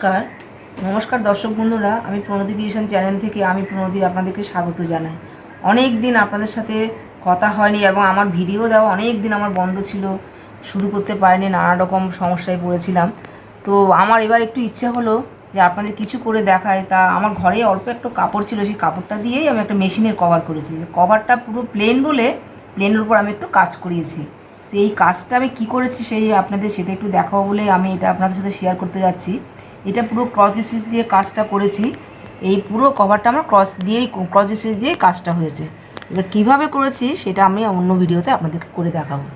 নমস্কার নমস্কার দর্শক বন্ধুরা, আমি প্রণতি ক্রিয়েশন চ্যানেল থেকে আমি প্রণতি আপনাদেরকে স্বাগত জানাই। অনেক দিন আপনাদের সাথে কথা হয়নি এবং আমার ভিডিও দেওয়া অনেক দিন আমার বন্ধ ছিল, শুরু করতে পারিনি, নানা রকম সমস্যায় পড়েছিলাম। তো আমার এবার একটু ইচ্ছে হলো যে আপনাদের কিছু করে দেখায়। তা আমার ঘরে অল্প একটু কাপড় ছিল, সেই কাপড়টা দিয়েই আমি একটা মেশিনের কভার করেছি। কভারটা পুরো প্লেন বলে প্লেনের উপর আমি একটু কাজ করিয়েছি। তো এই কাজটা আমি কি করেছি সেই আপনাদের সেটা একটু দেখাবো বলে আমি এটা আপনাদের সাথে শেয়ার করতে যাচ্ছি। এটা পুরো ক্রস স্টিচ দিয়ে কাজটা করেছি। এই পুরো কভারটা আমার ক্রস স্টিচ দিয়ে কাজটা হয়েছে। এবার কীভাবে করেছি সেটা আমি অন্য ভিডিওতে আপনাদেরকে করে দেখাবো।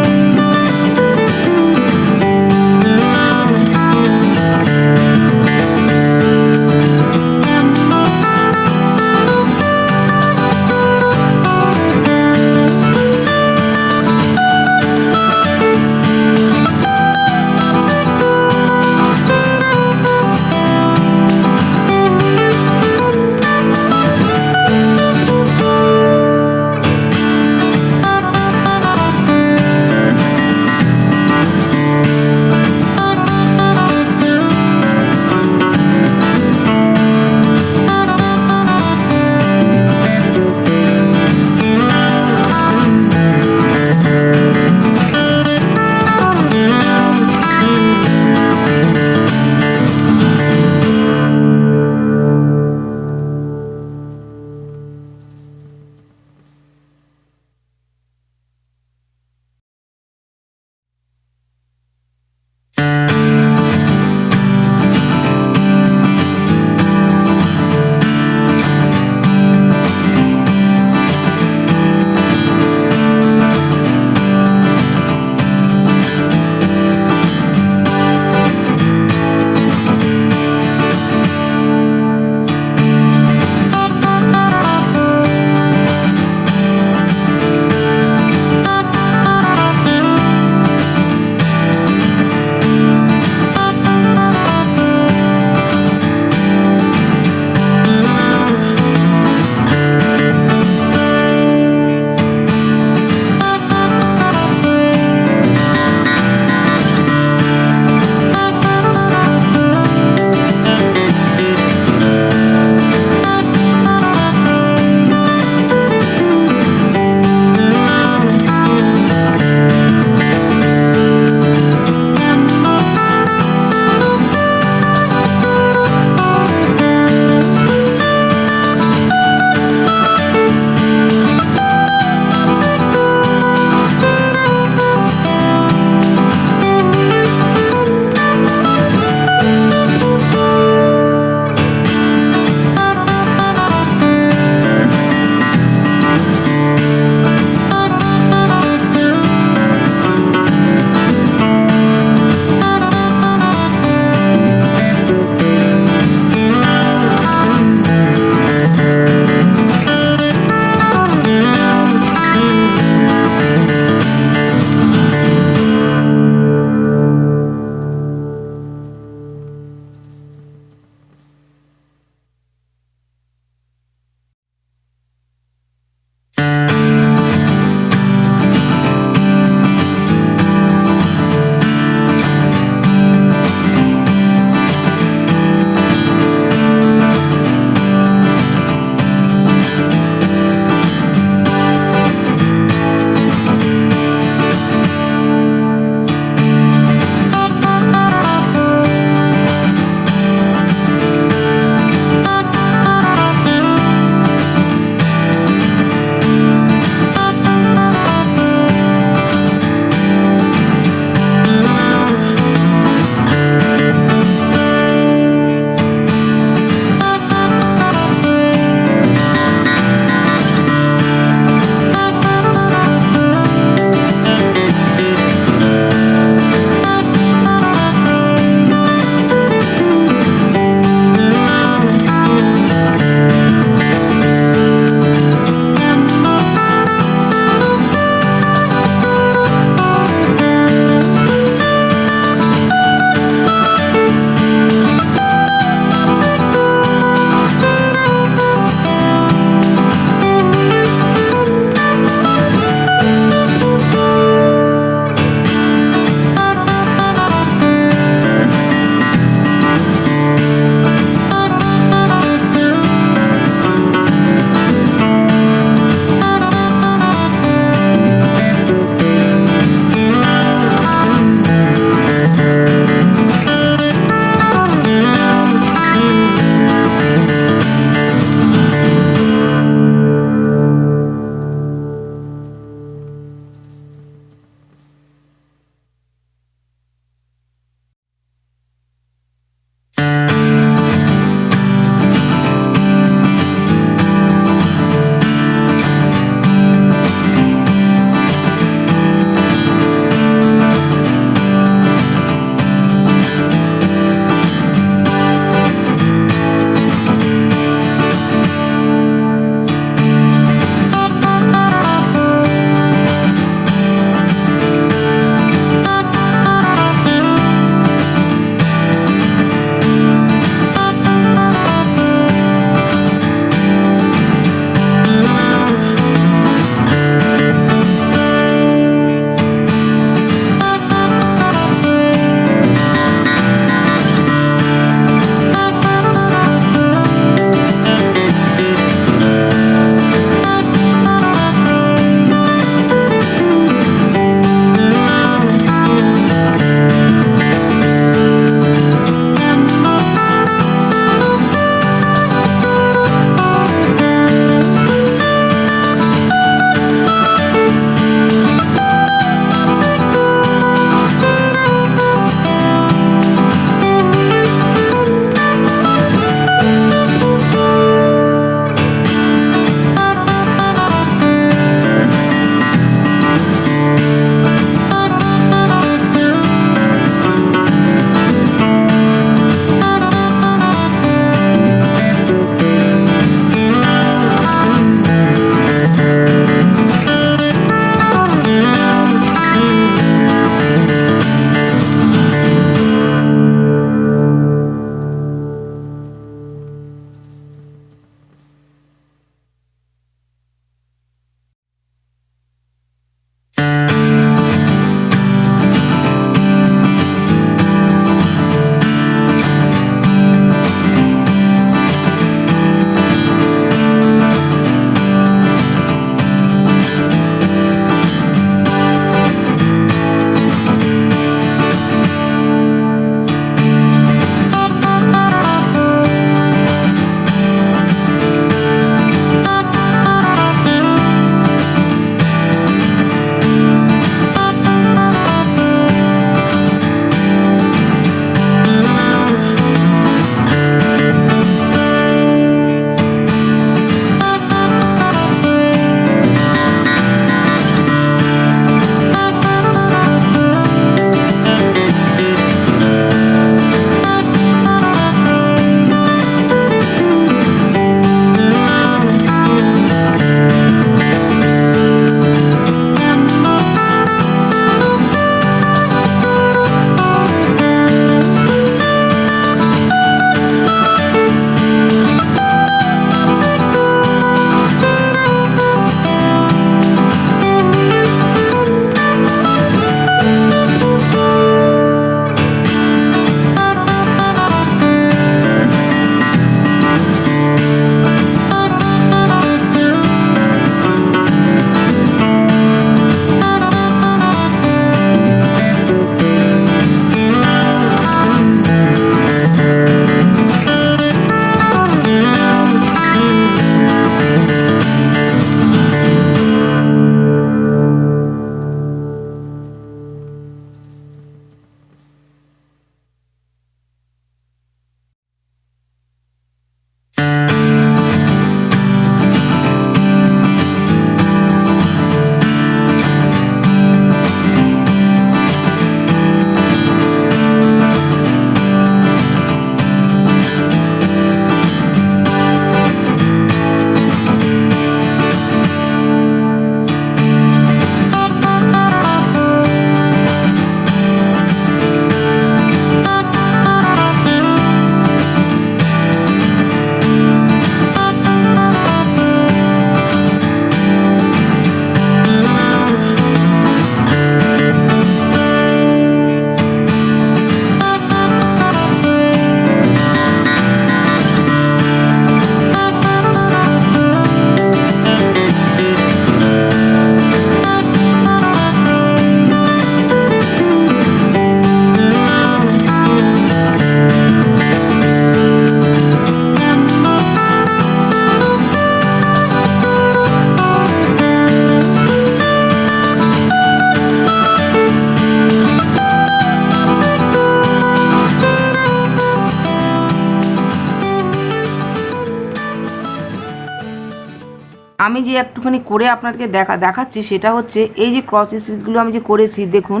আমি যে একটুখানি করে আপনাদেরকে দেখাচ্ছি সেটা হচ্ছে এই যে ক্রস স্টিচগুলো আমি যে করেছি, দেখুন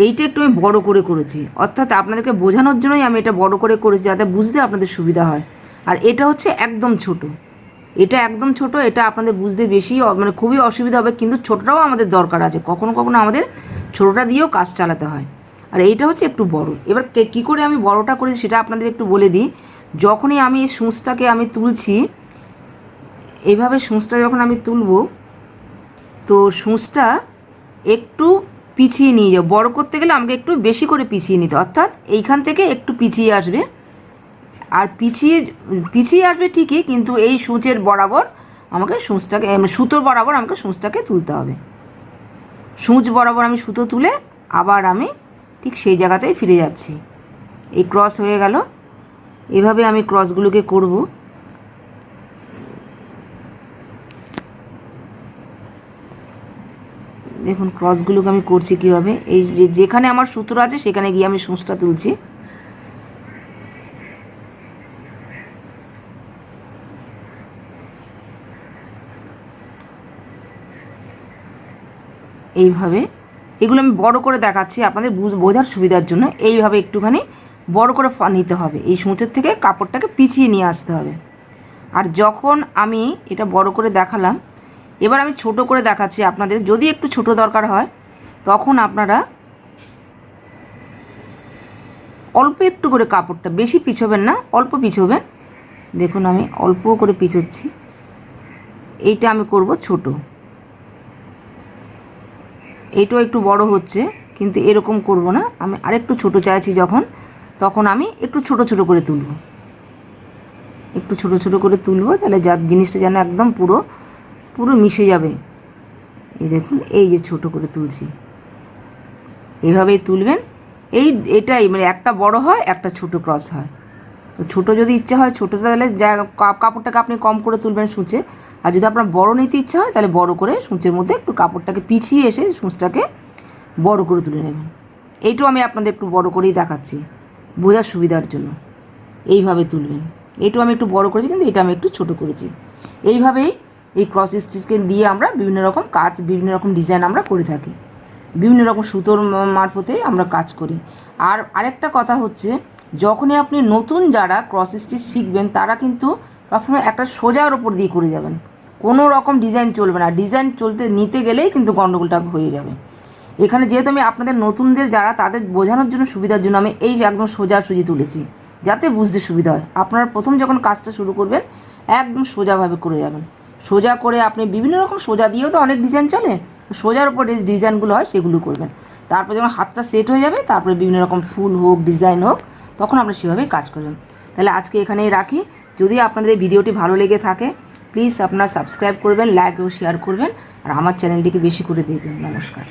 এইটা একটু আমি বড় করে করেছি, অর্থাৎ আপনাদেরকে বোঝানোর জন্যই আমি এটা বড় করে করেছি, যাতে বুঝতে আপনাদের সুবিধা হয়। আর এটা হচ্ছে একদম ছোট, এটা একদম ছোট, এটা আপনাদের বুঝতে বেশি মানে খুবই অসুবিধা হবে, কিন্তু ছোটটাও আমাদের দরকার আছে, কখনো কখনো আমাদের ছোটোটা দিয়েও কাজ চালাতে হয়। আর এইটা হচ্ছে একটু বড়। এবার কী করে আমি বড়টা করেছি সেটা আপনাদের একটু বলে দিই। যখনই আমি এই সূঁচটাকে আমি তুলছি, এইভাবে সূঁচটা যখন আমি তুলব, তো সূঁচটা একটু পিছিয়ে নিয়ে যাও। বড় করতে গেলে আমাকে একটু বেশি করে পিছিয়ে নিতে, অর্থাৎ এইখান থেকে একটু পিছিয়ে আসবে। আর পিছিয়ে আসবে ঠিকই, কিন্তু এই সূঁচের বরাবর আমাকে সূঁচটাকে সুতোর বরাবর আমাকে সূঁচটাকে তুলতে হবে। সূঁচ বরাবর আমি সুতো তুলে আবার আমি ঠিক সেই জায়গাতেই ফিরে যাচ্ছি। এই ক্রস হয়ে গেল। এভাবে আমি ক্রসগুলোকে করব। দেখুন ক্রসগুলোকে আমি করছি কীভাবে। এই যেখানে আমার সুতো আছে সেখানে গিয়ে আমি সূঁচটা তুলছি। এইভাবে এগুলো আমি বড় করে দেখাচ্ছি আপনাদের বোঝার সুবিধার জন্য। এইভাবে একটুখানি বড় করে নিতে হবে, এই সূঁচের থেকে কাপড়টাকে পিছিয়ে নিয়ে আসতে হবে। আর যখন আমি এটা বড় করে দেখালাম, এবার আমি ছোট করে দেখাচ্ছি আপনাদের। যদি একটু ছোট দরকার হয় তখন আপনারা অল্প একটু করে কাপড়টা, বেশি পিছোবেন না, অল্প পিছোবেন। দেখুন আমি অল্প করে পিছোচ্ছি। এইটা আমি করব ছোট, এইটাও একটু বড় হচ্ছে, কিন্তু এরকম করব না। আমি আরেকটু ছোট চাইছি যখন, তখন আমি একটু ছোট ছোট করে তুলব, একটু ছোট ছোট করে তুলব, তাহলে যা জিনিসটা যেন একদম পুরো মিশে যাবে। এই দেখুন এই যে ছোট করে তুলছি, এইভাবেই তুলবেন। এটাই মানে একটা বড় হয়, একটা ছোট ক্রস হয়। তো ছোটো যদি ইচ্ছা হয় ছোটো, তাহলে কাপড়টাকে আপনি কম করে তুলবেন সূঁচে। আর যদি আপনার বড় নিতে ইচ্ছা হয় তাহলে বড় করে সূঁচের মধ্যে একটু কাপড়টাকে পিছিয়ে এসে সূঁচটাকে বড় করে তুলে নেবেন। এইটাও আমি আপনাদের একটু বড় করেই দেখাচ্ছি বোঝার সুবিধার জন্য। এইভাবে তুলবেন। এইটাও আমি একটু বড় করেছি, কিন্তু এটা আমি একটু ছোট করেছি। এইভাবেই এই ক্রস স্টিচকে দিয়ে আমরা বিভিন্ন রকম কাজ, বিভিন্ন রকম ডিজাইন আমরা করে থাকি। বিভিন্ন রকম সুতোর মারফতে আমরা কাজ করি। আর আরেকটা কথা হচ্ছে, যখনই আপনি নতুন যারা ক্রস স্টিচ শিখবেন তারা কিন্তু সবসময় একটা সোজার ওপর দিয়ে করে যাবেন, কোনো রকম ডিজাইন চলবে না। ডিজাইন নিতে গেলেই কিন্তু গণ্ডগোলটা হয়ে যাবে। এখানে যেহেতু আমি আপনাদের নতুনদের যারা, তাদের বোঝানোর জন্য সুবিধার জন্য আমি এই একদম সোজাসুজি তুলেছি, যাতে বুঝতে সুবিধা হয়। আপনারা প্রথম যখন কাজটা শুরু করবেন একদম সোজাভাবে করে যাবেন। সোজা করে আপনি বিভিন্ন রকম সোজা দিয়েও তো অনেক ডিজাইন চলে, সোজার উপর যে ডিজাইনগুলো হয় সেগুলো করবেন। তারপর যখন হাতটা সেট হয়ে যাবে, তারপরে বিভিন্ন রকম ফুল হোক, ডিজাইন হোক, তখন আপনি সেভাবেই কাজ করবেন। তাহলে আজকে এখানেই রাখি। যদি আপনাদের এই ভিডিওটি ভালো লেগে থাকে প্লিজ আপনারা সাবস্ক্রাইব করবেন, লাইক ও শেয়ার করবেন, আর আমার চ্যানেলটিকে বেশি করে দেখবেন। নমস্কার।